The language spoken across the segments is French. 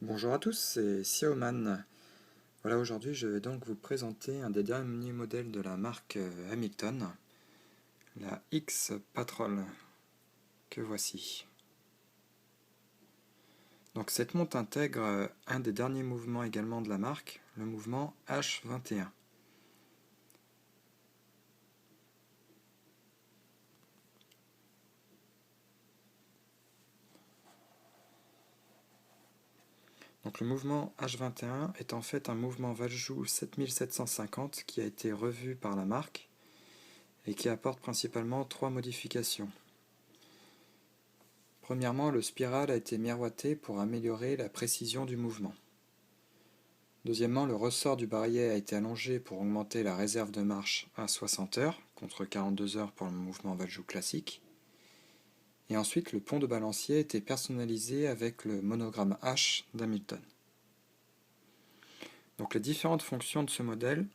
Bonjour à tous, c'est Xiaoman. Voilà, aujourd'hui je vais donc vous présenter un des derniers modèles de la marque Hamilton, la X Patrol, que voici. Donc cette montre intègre un des derniers mouvements également de la marque, le mouvement H21. Donc le mouvement H21 est en fait un mouvement Valjoux 7750 qui a été revu par la marque et qui apporte principalement trois modifications. Premièrement, le spiral a été miroité pour améliorer la précision du mouvement. Deuxièmement, le ressort du barillet a été allongé pour augmenter la réserve de marche à 60 heures, contre 42 heures pour le mouvement Valjoux classique. Et ensuite, le pont de balancier a été personnalisé avec le monogramme H d'Hamilton. Donc les différentes fonctions de ce modèle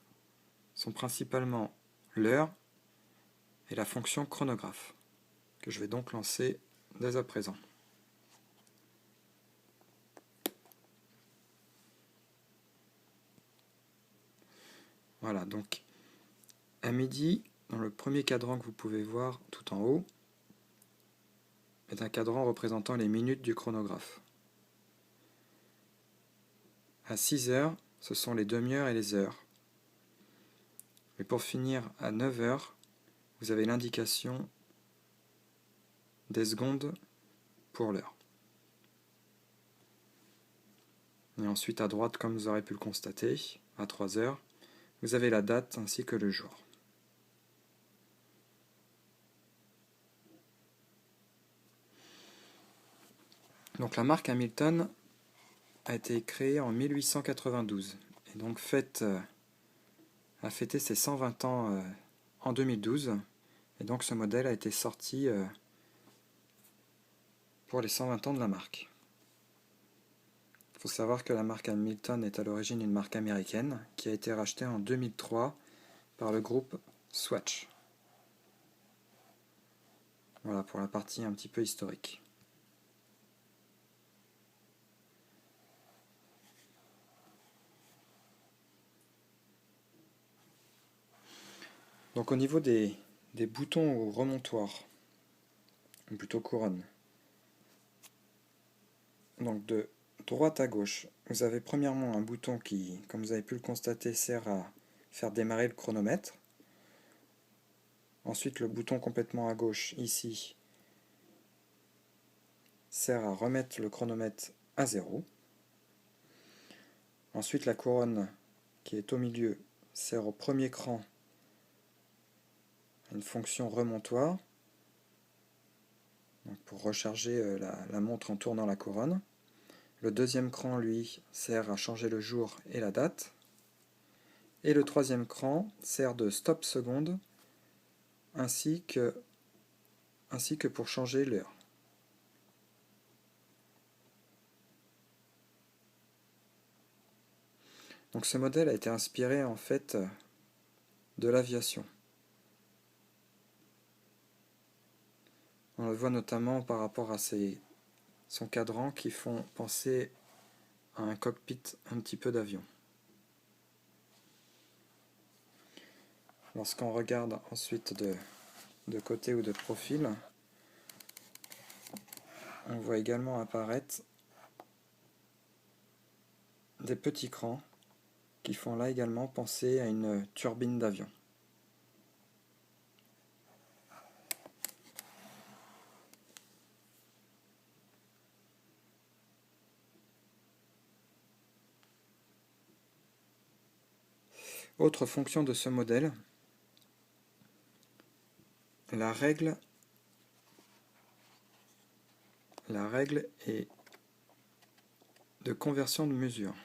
sont principalement l'heure et la fonction chronographe, que je vais donc lancer dès à présent. Voilà, donc à midi, dans le premier cadran que vous pouvez voir tout en haut, est un cadran représentant les minutes du chronographe. À 6 heures, ce sont les demi-heures et les heures. Et pour finir, à 9 heures, vous avez l'indication des secondes pour l'heure. Et ensuite à droite, comme vous aurez pu le constater, à 3 heures, vous avez la date ainsi que le jour. Donc la marque Hamilton a été créée en 1892 et donc a fêté ses 120 ans en 2012 et donc ce modèle a été sorti pour les 120 ans de la marque. Il faut savoir que la marque Hamilton est à l'origine une marque américaine qui a été rachetée en 2003 par le groupe Swatch. Voilà pour la partie un petit peu historique. Donc au niveau des boutons ou remontoirs, ou plutôt couronne, donc de droite à gauche, vous avez premièrement un bouton qui, comme vous avez pu le constater, sert à faire démarrer le chronomètre. Ensuite, le bouton complètement à gauche, ici, sert à remettre le chronomètre à 0. Ensuite, la couronne qui est au milieu sert au premier cran à une fonction remontoir, donc pour recharger la montre en tournant la couronne. Le deuxième cran, lui, sert à changer le jour et la date. Et le troisième cran sert de stop seconde ainsi que pour changer l'heure. Donc ce modèle a été inspiré en fait de l'aviation. On le voit notamment par rapport à son cadran qui font penser à un cockpit un petit peu d'avion. Lorsqu'on regarde ensuite de côté ou de profil, on voit également apparaître des petits crans qui font là également penser à une turbine d'avion. Autre fonction de ce modèle, la règle est de conversion de mesure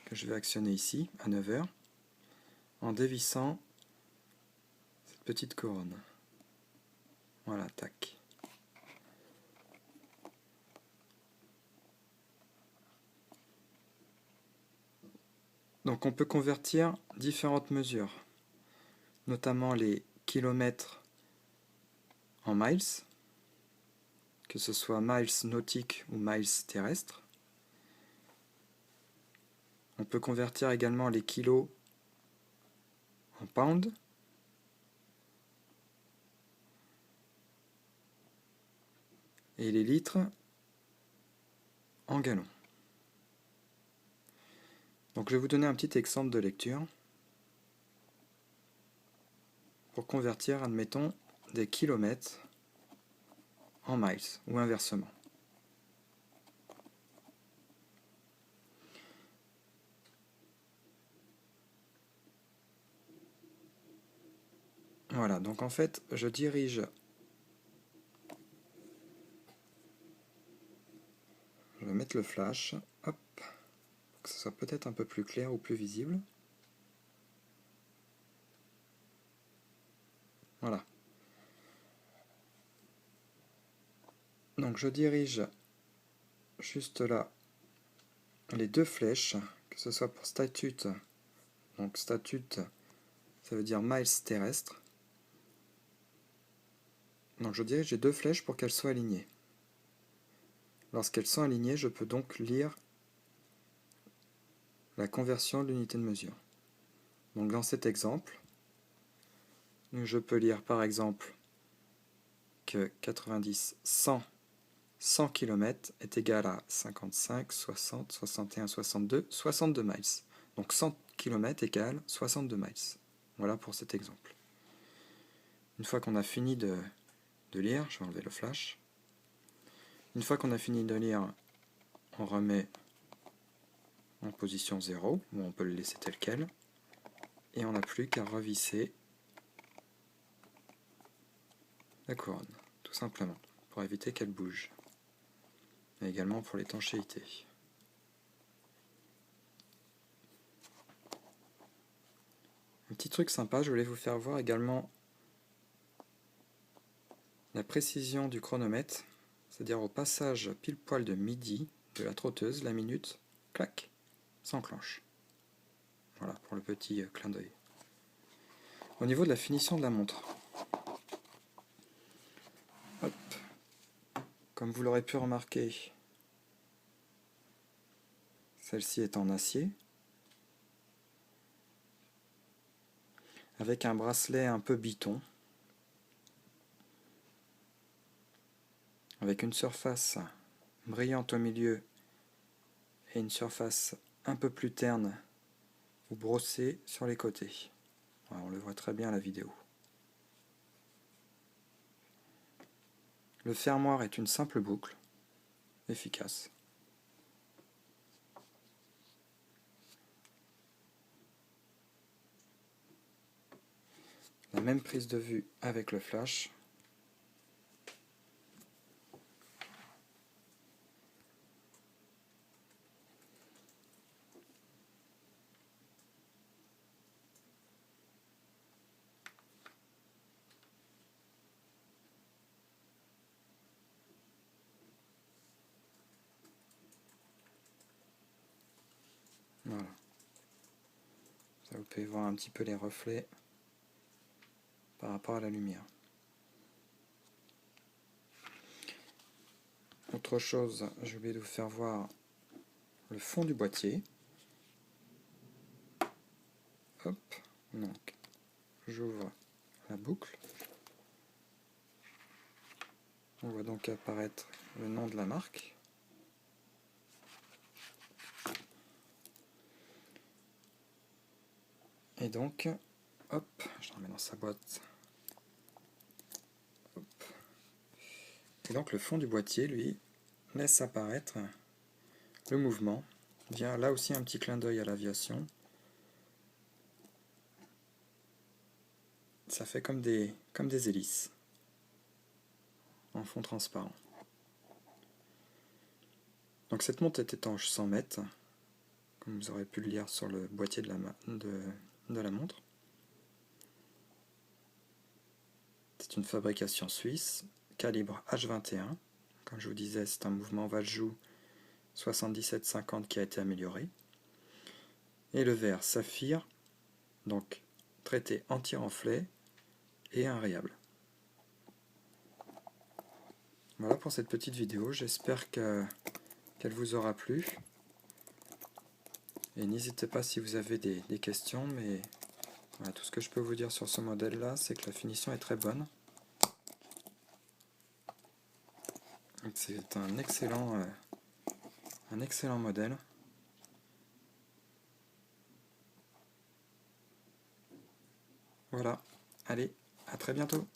que je vais actionner ici à 9 heures en dévissant cette petite couronne. Voilà, tac. Donc on peut convertir différentes mesures, notamment les kilomètres en miles, que ce soit miles nautiques ou miles terrestres. On peut convertir également les kilos en pounds. Et les litres en gallons. Donc je vais vous donner un petit exemple de lecture pour convertir, admettons, des kilomètres en miles ou inversement. Voilà, donc en fait, je dirige, je vais mettre le flash, hop, pour que ce soit peut-être un peu plus clair ou plus visible. Voilà. Donc je dirige juste là les deux flèches, que ce soit pour statute, donc statute, ça veut dire miles terrestres. Donc je dirige les deux flèches pour qu'elles soient alignées. Lorsqu'elles sont alignées, je peux donc lire la conversion de l'unité de mesure. Donc dans cet exemple, je peux lire par exemple que 90, 100 km est égal à 55, 60, 61, 62, 62 miles. Donc 100 km égale 62 miles. Voilà pour cet exemple. Une fois qu'on a fini de lire, je vais enlever le flash. Une fois qu'on a fini de lire, on remet en position 0, ou on peut le laisser tel quel. Et on n'a plus qu'à revisser la couronne, tout simplement, pour éviter qu'elle bouge. Et également pour l'étanchéité. Un petit truc sympa, je voulais vous faire voir également la précision du chronomètre, c'est-à-dire au passage pile poil de midi de la trotteuse, la minute, clac, s'enclenche. Voilà pour le petit clin d'œil. Au niveau de la finition de la montre, hop, comme vous l'aurez pu remarquer, celle-ci est en acier, avec un bracelet un peu biton, avec une surface brillante au milieu et une surface un peu plus terne ou brossée sur les côtés. Voilà, on le voit très bien à la vidéo. Le fermoir est une simple boucle, efficace. La même prise de vue avec le flash. Voilà. Ça vous pouvez voir un petit peu les reflets par rapport à la lumière. Autre chose, je vais vous faire voir le fond du boîtier. Hop, donc j'ouvre la boucle. On voit donc apparaître le nom de la marque. Et donc, hop, je remets dans sa boîte. Hop. Et donc le fond du boîtier, lui, laisse apparaître le mouvement. Vient là aussi un petit clin d'œil à l'aviation. Ça fait comme des hélices en fond transparent. Donc cette montre est étanche 100 mètres, comme vous aurez pu le lire sur le boîtier de la montre. C'est une fabrication suisse, calibre H21. Comme je vous disais, c'est un mouvement Valjoux 7750 qui a été amélioré. Et le verre saphir, donc traité anti-renflet et invariable. Voilà pour cette petite vidéo, j'espère qu'elle vous aura plu. Et n'hésitez pas si vous avez des questions, mais voilà, tout ce que je peux vous dire sur ce modèle-là, c'est que la finition est très bonne. C'est un excellent modèle. Voilà, allez, à très bientôt.